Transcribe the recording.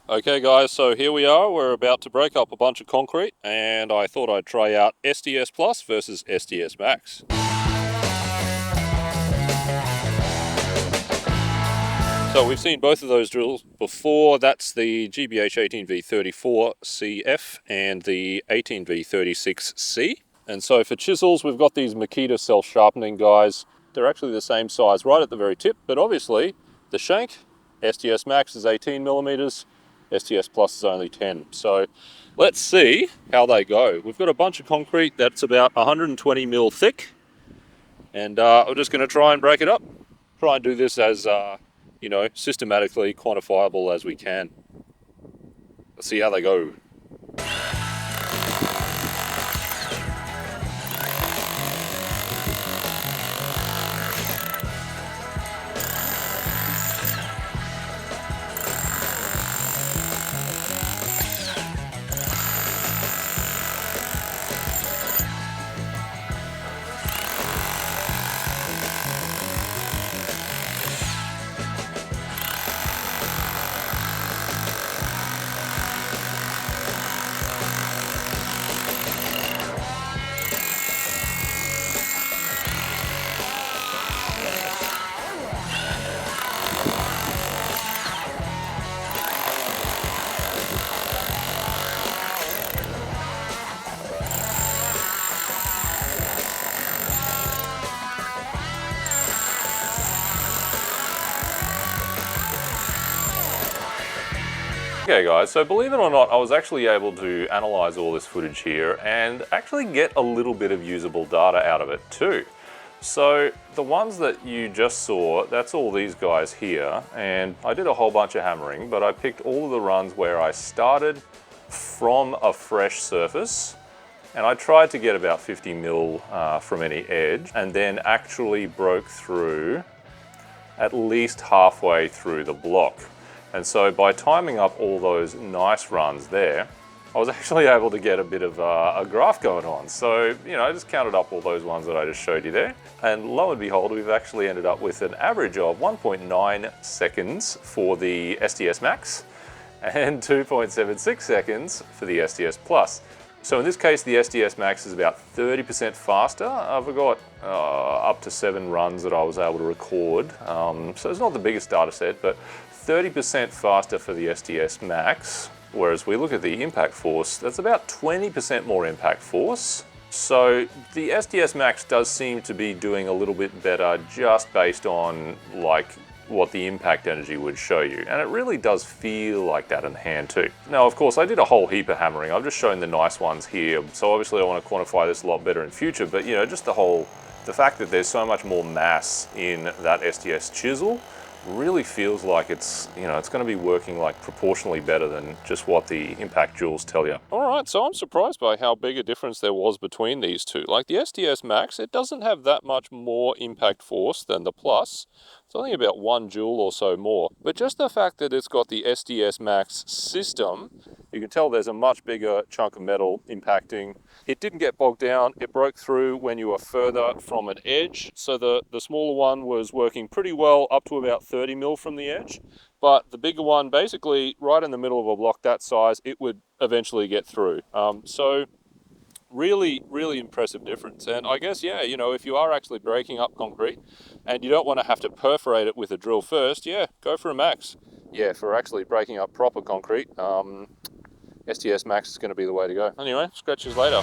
Okay guys, so here we are, we're about to break up a bunch of concrete and I thought I'd try out SDS Plus versus SDS Max. So we've seen both of those drills before. That's the GBH 18V-34CF and the 18V-36C. And so for chisels, we've got these Makita self-sharpening guys. They're actually the same size right at the very tip, but obviously the shank, SDS Max is 18 millimeters, SDS Plus is only 10. So let's see how they go. We've got a bunch of concrete that's about 120 mil thick, and I'm just going to try and break it up. Try and do this as, systematically quantifiable as we can. Let's see how they go. Okay guys, so believe it or not, I was actually able to analyze all this footage here and actually get a little bit of usable data out of it too. So the ones that you just saw, that's all these guys here, and I did a whole bunch of hammering, but I picked all of the runs where I started from a fresh surface and I tried to get about 50 mil from any edge and then actually broke through at least halfway through the block. And so by timing up all those nice runs there, I was actually able to get a bit of a graph going on. So, I just counted up all those ones that I just showed you there. And lo and behold, we've actually ended up with an average of 1.9 seconds for the SDS Max and 2.76 seconds for the SDS Plus. So in this case, the SDS Max is about 30% faster. I've got up to 7 runs that I was able to record. So it's not the biggest data set, but 30% faster for the SDS Max, whereas we look at the impact force, that's about 20% more impact force. So the SDS Max does seem to be doing a little bit better just based on what the impact energy would show you. And it really does feel like that in the hand too. Now, of course, I did a whole heap of hammering. I've just shown the nice ones here. So obviously I want to quantify this a lot better in future, but just the fact that there's so much more mass in that SDS chisel really feels like it's going to be working proportionally better than just what the impact joules tell you. Alright, so I'm surprised by how big a difference there was between these two. Like the SDS Max, it doesn't have that much more impact force than the Plus. It's only about 1 joule or so more. But just the fact that it's got the SDS Max system, you can tell there's a much bigger chunk of metal impacting. It didn't get bogged down. It broke through when you were further from an edge. So the smaller one was working pretty well up to about 30 mil from the edge. But the bigger one, basically right in the middle of a block that size, it would eventually get through. So really, really impressive difference. And I guess, if you are actually breaking up concrete and you don't want to have to perforate it with a drill first, go for a Max. Yeah, for actually breaking up proper concrete, SDS Max is going to be the way to go. Anyway, scratches later.